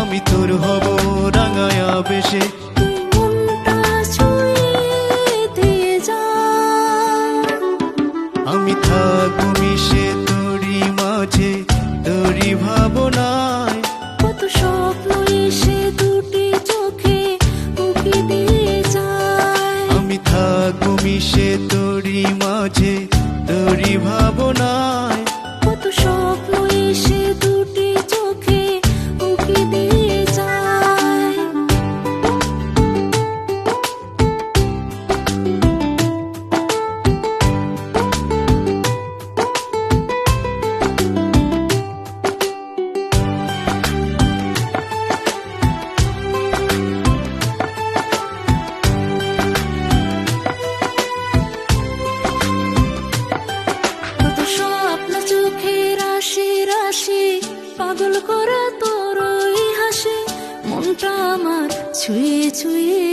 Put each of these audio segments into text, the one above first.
আমি তোর হব রাঙায়া বেশে। আমি থাকবো মিশে তোরি মাঝে তোরি ভাবনায়, কত স্বপ্ন এসে দুটি চোখে উকি দিয়ে যায়। আমি থাকবো মিশে তোরি মাঝে তোরি ভাবনায়, কত স্বপ্ন এসে দুটি চোখে উকি দিয়ে যায়। পাগল করা তোর ওই হাসি মনটা আমার ছুঁয়ে ছুঁয়ে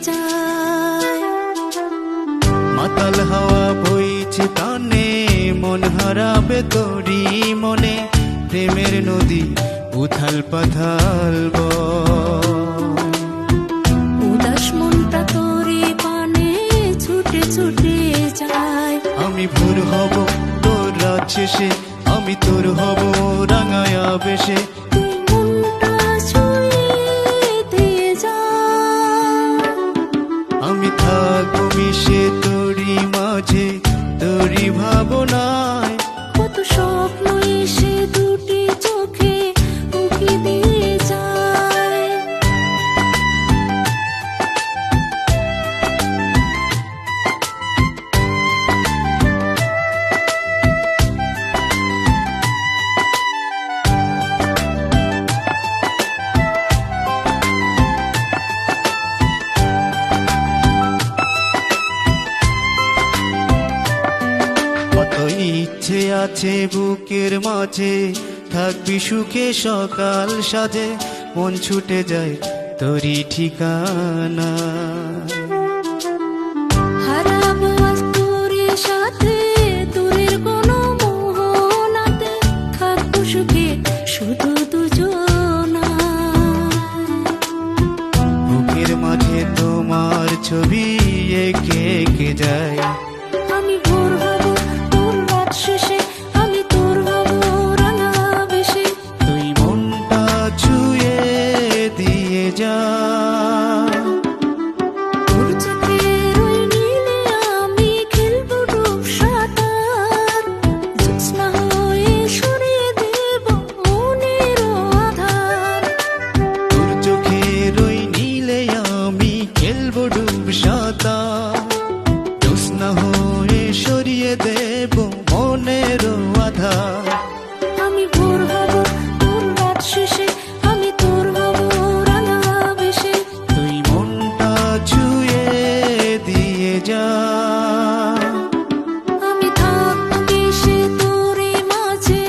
যায়। মাতাল হাওয়া বইছে কানে মন হারাবে তোরি মনে, প্রেমের নদী উথাল পাথাল উদাস মনটা তোরে পানে ছুটে ছুটে যায়। আমি ভোর হব তোর রাত শেষে, আমি তোর হব রাঙায়া বেশে। মনটা ছুঁয়ে দিয়ে যায়। আমি থাকবো মিশে তোরি মাঝে তোরি ভাবনায়, কত স্বপ্ন এসে দুটি চোখে উকি দিয়ে যায়। ইচ্ছে আছে বুকের মাঝে থাকবি সুখে সকাল সাজে, মন ছুটে যায় তোরি ঠিকানা। হারাবো আজ তোরে সাথে তোরের কোনো মোহনাতে, থাকবো সুখে শুধু দুজনা। বুকের মাঝে তোমার ছবি এঁকে এঁকে যায়। আমি ভোর হব তোর রাত শেষে, আমি তোর হব রাঙা বেশে। তুই মনটা ছুঁয়ে দিয়ে যা, তোর চোখের ওই নীলে আমি খেলবো ডুব সাঁতার, জ্যোৎস্না হয়ে সরিয়ে দেব মনের আধার। তোর চোখের ওই নীলে আমি খেলবো ডুব সাঁতার, জ্যোৎস্না হয়ে সরিয়ে দেব মনের আধার। আমি ভোর হব তোর রাত শেষে, আমি তোর হব রাঙা বেশে। তুই মনটা ছুঁয়ে দিয়ে যা, আমি থাকবো মিশে তোরে মাঝে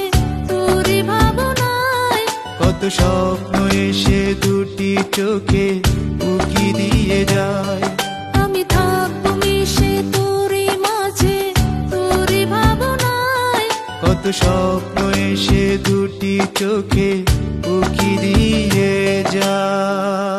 তোরে ভাবনায়, কত স্বপ্ন এসে দুটি চোখে উকি দিয়ে যায়। আমি থাকবো মিশে তোরে মাঝে তোরে ভাবনায়, কত স্বপ্ন এসে দুটি চোখে উকি দিয়ে যায়।